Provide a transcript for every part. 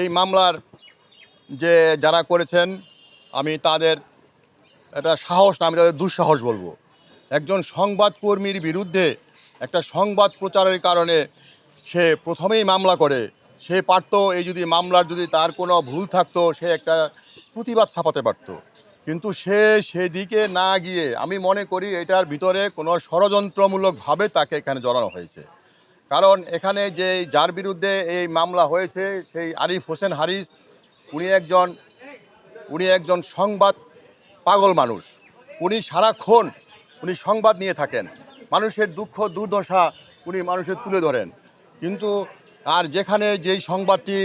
এই মামলার যে যারা করেছেন আমি তাদের এটা সাহস না, আমি তাদের দুঃসাহস বলবো। একজন সংবাদকর্মীর বিরুদ্ধে একটা সংবাদ প্রচারের কারণে সে প্রথমেই মামলা করে। সে পারতো এই যদি মামলার যদি তার কোনো ভুল থাকতো সে একটা প্রতিবাদ ছাপাতে পারতো, কিন্তু সে সেদিকে না গিয়ে আমি মনে করি এটার ভিতরে কোনো ষড়যন্ত্রমূলকভাবে তাকে এখানে জড়ানো হয়েছে। কারণ এখানে যে যার বিরুদ্ধে এই মামলা হয়েছে সেই আরিফ হোসেন হারিস, উনি একজন সংবাদ পাগল মানুষ। উনি সারাক্ষণ সংবাদ নিয়ে থাকেন, মানুষের দুঃখ দুর্দশা মানুষের তুলে ধরেন। কিন্তু আর যেখানে যেই সংবাদটি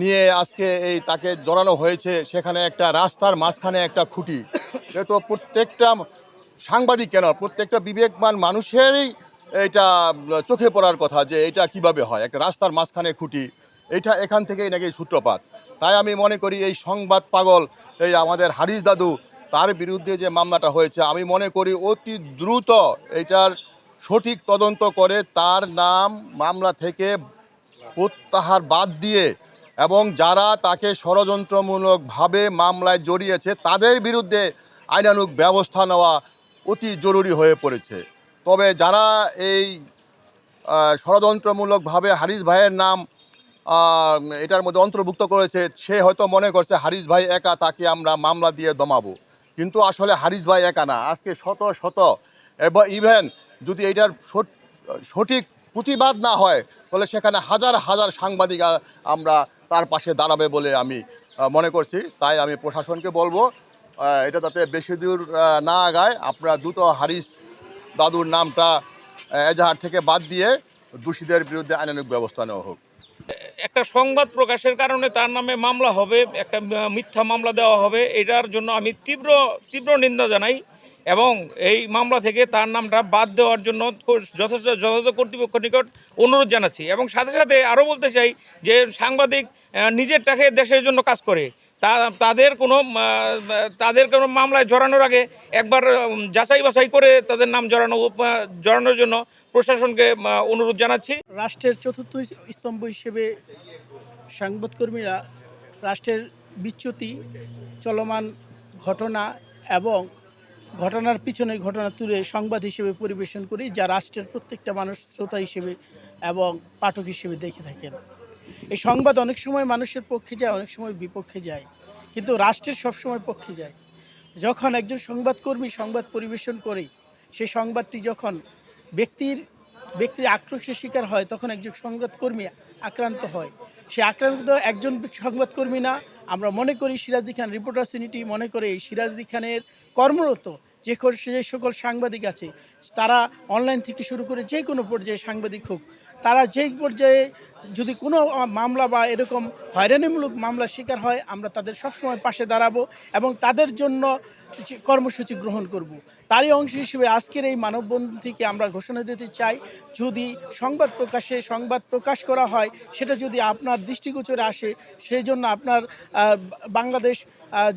নিয়ে আজকে এই তাকে জড়ানো হয়েছে সেখানে একটা রাস্তার মাঝখানে একটা খুঁটি। এ তো প্রত্যেকটা সাংবাদিক কেন, প্রত্যেকটা বিবেকবান মানুষেরই এটা চোখে পড়ার কথা যে এটা কিভাবে হয়, একটা রাস্তার মাঝখানে খুঁটি। এখান থেকেই নাকি সূত্রপাত। তাই আমি মনে করি এই সংবাদ পাগল এই আমাদের হারিস দাদু, তার বিরুদ্ধে যে মামলাটা হয়েছে আমি মনে করি অতি দ্রুত এটার সঠিক তদন্ত করে তার নাম মামলা থেকে প্রত্যাহার বাদ দিয়ে এবং যারা তাকে ষড়যন্ত্রমূলকভাবে মামলায় জড়িয়েছে তাদের বিরুদ্ধে আইনানুগ ব্যবস্থা নেওয়া অতি জরুরি হয়ে পড়েছে। তবে যারা এই ষড়যন্ত্রমূলকভাবে হারিস ভাইয়ের নাম এটার মধ্যে অন্তর্ভুক্ত করেছে, সে হয়তো মনে করছে হারিস ভাই একা, তাকে আমরা মামলা দিয়ে দমাবো। কিন্তু আসলে হারিস ভাই একা না, আজকে শত শত এবং ইভেন যদি এটার সঠিক প্রতিবাদ না হয় তাহলে সেখানে হাজার হাজার সাংবাদিক আমরা তার পাশে দাঁড়াবে বলে আমি মনে করছি। তাই আমি প্রশাসনকে বলবো এটা যাতে বেশি দূর না আগায়, আপনারা দ্রুত হারিস দাদুর নামটা এজাহার থেকে বাদ দিয়ে দোষীদের বিরুদ্ধে আইনানুগ ব্যবস্থা নেওয়া হোক। একটা সংবাদ প্রকাশের কারণে তার নামে মামলা হবে, একটা মিথ্যা মামলা দেওয়া হবে, এটার জন্য আমি তীব্র তীব্র নিন্দা জানাই এবং এই মামলা থেকে তার নামটা বাদ দেওয়ার জন্য যথাযথ কর্তৃপক্ষের নিকট অনুরোধ জানাচ্ছি। এবং সাথে সাথে আরও বলতে চাই যে সাংবাদিক নিজেরটাকে দেশের জন্য কাজ করে, তাদের কোনো মামলায় জড়ানোর আগে একবার যাচাই বাছাই করে তাদের নাম জড়ানোর জন্য প্রশাসনকে অনুরোধ জানাচ্ছি। রাষ্ট্রের চতুর্থ স্তম্ভ হিসেবে সংবাদকর্মীরা রাষ্ট্রের বিচ্যুতি, চলমান ঘটনা এবং ঘটনার পিছনে ঘটনা তুলে সংবাদ হিসেবে পরিবেশন করি, যা রাষ্ট্রের প্রত্যেকটা মানুষ শ্রোতা হিসেবে এবং পাঠক হিসেবে দেখে থাকেন। এই সংবাদ অনেক সময় মানুষের পক্ষে যায়, অনেক সময় বিপক্ষে যায়, কিন্তু রাষ্ট্রের সবসময় পক্ষে যায়। যখন একজন সংবাদকর্মী সংবাদ পরিবেশন করে সেই সংবাদটি যখন ব্যক্তির আক্রোশের শিকার হয় তখন একজন সংবাদকর্মী আক্রান্ত হয়। সে আক্রান্ত একজন সংবাদকর্মী না, আমরা মনে করি সিরাজদি খান রিপোর্টার্স ইউনিটি মনে করে এই সিরাজদি খানের কর্মরত যে সকল সাংবাদিক আছে, তারা অনলাইন থেকে শুরু করে যে কোনো পর্যায়ে সাংবাদিক হোক, তারা যেই পর্যায়ে যদি কোনো মামলা বা এরকম হয়রানিমূলক মামলার শিকার হয় আমরা তাদের সবসময় পাশে দাঁড়াবো এবং তাদের জন্য কর্মসূচি গ্রহণ করব। তারই অংশ হিসেবে আজকের এই মানববন্ধন থেকে আমরা ঘোষণা দিতে চাই, যদি সংবাদ প্রকাশ করা হয় সেটা যদি আপনার দৃষ্টিগোচরে আসে, সেই জন্য আপনার বাংলাদেশ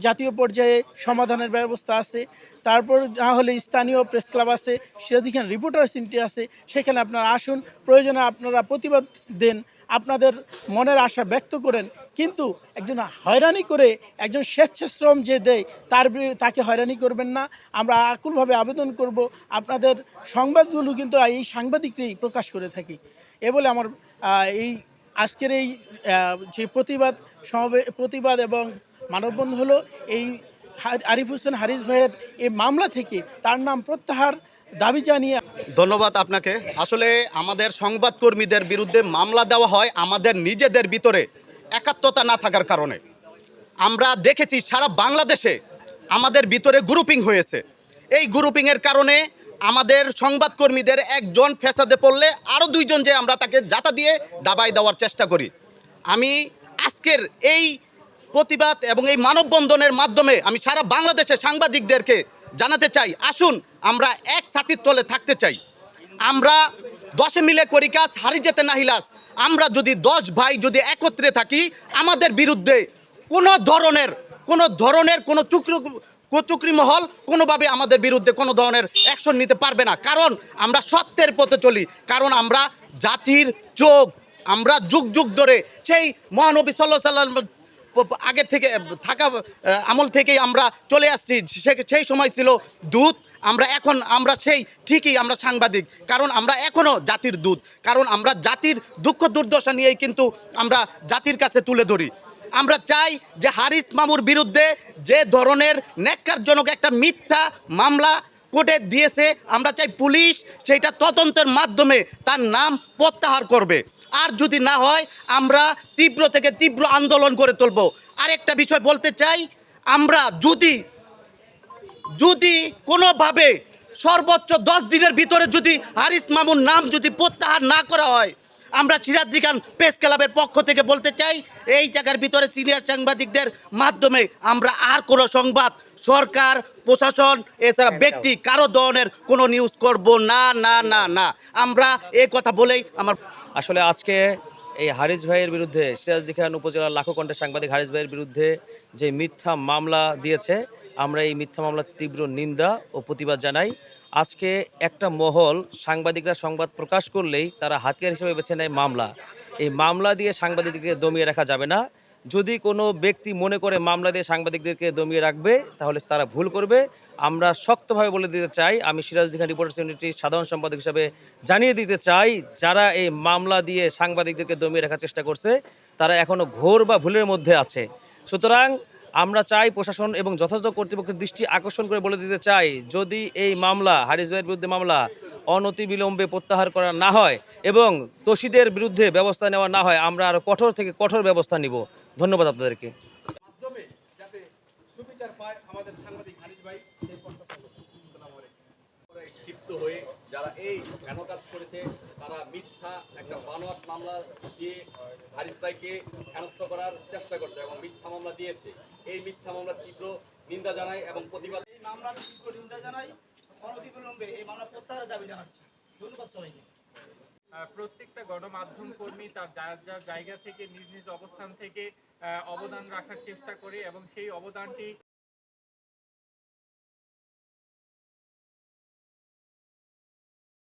জাতীয় পর্যায়ে সমাধানের ব্যবস্থা আছে। তারপর না হলে স্থানীয় প্রেস ক্লাব আছে, সিরাজদি খান রিপোর্টার্স ইউনিটি আছে, সেখানে আপনারা আসুন, প্রয়োজনে আপনারা প্রতিবাদ দেন, আপনাদের মনের আশা ব্যক্ত করেন। কিন্তু একজন হয়রানি করে একজন স্বেচ্ছাশ্রম যে দেয় তাকে হয়রানি করবেন না। আমরা আকুলভাবে আবেদন করব, আপনাদের সংবাদগুলো কিন্তু এই সাংবাদিকরাই প্রকাশ করে থাকি। এ বলে আমার এই আজকের এই যে প্রতিবাদ এবং মানববন্ধন হলো এই আরিফ হোসেন হারিস ভাইয়ের এই মামলা থেকে তার নাম প্রত্যাহার দাবি জানিয়ে। ধন্যবাদ আপনাকে। আসলে আমাদের সংবাদকর্মীদের বিরুদ্ধে মামলা দেওয়া হয় আমাদের নিজেদের ভিতরে একাত্মতা না থাকার কারণে। আমরা দেখেছি সারা বাংলাদেশে আমাদের ভিতরে গ্রুপিং হয়েছে। এই গ্রুপিংয়ের কারণে আমাদের সংবাদকর্মীদের একজন ফ্যাসাদে পড়লে আরও দুইজন যে আমরা তাকে জাতা দিয়ে দাবাই দেওয়ার চেষ্টা করি। আমি আজকের এই প্রতিবাদ এবং এই মানববন্ধনের মাধ্যমে আমি সারা বাংলাদেশের সাংবাদিকদেরকে জানাতে চাই, আসুন আমরা এক ছাতির তলে থাকতে চাই। আমরা 10 মিলে করি কাজ, হারি যেতে নাহিলাস। আমরা যদি 10 ভাই যদি একত্রে থাকি, আমাদের বিরুদ্ধে কোনো ধরনের কোনো কুচুকরি মহল কোনোভাবে আমাদের বিরুদ্ধে কোনো ধরনের অ্যাকশন নিতে পারবে না। কারণ আমরা সত্যের পথে চলি, কারণ আমরা জাতির চোখ, আমরা যুগ যুগ ধরে সেই মহানবী সাল্লাল্লাহু আলাইহি সাল্লাম আগের থেকে থাকা আমল থেকেই আমরা চলে আসছি। সেই সময় ছিল দূত, আমরা সেই ঠিকই আমরা সাংবাদিক, কারণ আমরা এখনও জাতির দূত, কারণ আমরা জাতির দুঃখ দুর্দশা নিয়েই কিন্তু আমরা জাতির কাছে তুলে ধরি। আমরা চাই যে হারিস মামুর বিরুদ্ধে যে ধরনের ন্যাক্কারজনক একটা মিথ্যা মামলা কোর্টে দিয়েছে, আমরা চাই পুলিশ সেইটা তদন্তের মাধ্যমে তার নাম প্রত্যাহার করবে। আর যদি না হয় আমরা তীব্র থেকে তীব্র আন্দোলন করে তুলব। আরেকটা বিষয় বলতে চাই, আমরা যদি কোনোভাবে সর্বোচ্চ 10 দিনের ভিতরে যদি হারিস মামুর নাম যদি প্রত্যাহার না করা হয়, আমরা সিরাজদি খান প্রেস ক্লাবের পক্ষ থেকে বলতে চাই, এই জায়গার ভিতরে সিনিয়র সাংবাদিকদের মাধ্যমে আমরা আর কোনো সংবাদ, সরকার, প্রশাসন এছাড়া ব্যক্তি কারো ধরনের কোনো নিউজ করব না না না না। আমরা এই কথা বলেই আমার আসলে আজকে এই হারিস ভাইয়ের বিরুদ্ধে, সিরাজদি খান উপজেলার লাখো কণ্ঠের সাংবাদিক হারিস ভাইয়ের বিরুদ্ধে যে মিথ্যা মামলা দিয়েছে, আমরা এই মিথ্যা মামলার তীব্র নিন্দা ও প্রতিবাদ জানাই। আজকে একটা মহল সাংবাদিকরা সংবাদ প্রকাশ করলেই তারা হাতিয়ার হিসেবে বেছে নেয় মামলা। এই মামলা দিয়ে সাংবাদিকদেরকে দমিয়ে রাখা যাবে না। যদি কোনো ব্যক্তি মনে করে মামলা দিয়ে সাংবাদিকদেরকে দমিয়ে রাখবে, তাহলে তারা ভুল করবে। আমরা শক্তভাবে বলে দিতে চাই, আমি সিরাজদি খান রিপোর্টার্স ইউনিটির সাধারণ সম্পাদক হিসাবে জানিয়ে দিতে চাই, যারা এই মামলা দিয়ে সাংবাদিকদেরকে দমিয়ে রাখার চেষ্টা করছে, তারা এখনও ঘোর বা ভুলের মধ্যে আছে। সুতরাং আমরা চাই প্রশাসন এবং যথাযথ কর্তৃপক্ষের দৃষ্টি আকর্ষণ করে বলে দিতে চাই, যদি এই মামলা, হারিস ভাইয়ের বিরুদ্ধে মামলা অনতিবিলম্বে প্রত্যাহার করা না হয় এবং দোষীদের বিরুদ্ধে ব্যবস্থা নেওয়া না হয়, আমরা আরও কঠোর থেকে কঠোর ব্যবস্থা নিব। ধন্যবাদ আপনাদেরকে। মাধ্যমে যাতে সুবিচার পায় আমাদের সাংবাদিক হারিস ভাই, সেই প্রত্যাশা করছি। আসসালামু আলাইকুম। ক্ষিপ্ত হয়ে যারা এই কেন কাজ করেছে, তারা মিথ্যা একটা বানোয়াট মামলা দিয়ে হারিস ভাইকে হেনস্থ করার চেষ্টা করছে এবং মিথ্যা মামলা দিয়েছে। এই মিথ্যা মামলার তীব্র নিন্দা জানাই এবং প্রতিবাদ। এই মামলার তীব্র নিন্দা জানাই, অনতিবিলম্বে এই মামলা প্রত্যাহারের দাবি জানাচ্ছি। ধন্যবাদ সবাইকে। প্রত্যেকটা গণমাধ্যম কর্মী তার যার যার জায়গা থেকে নিজ নিজ অবস্থান থেকে অবদান রাখার চেষ্টা করে এবং সেই অবদানটি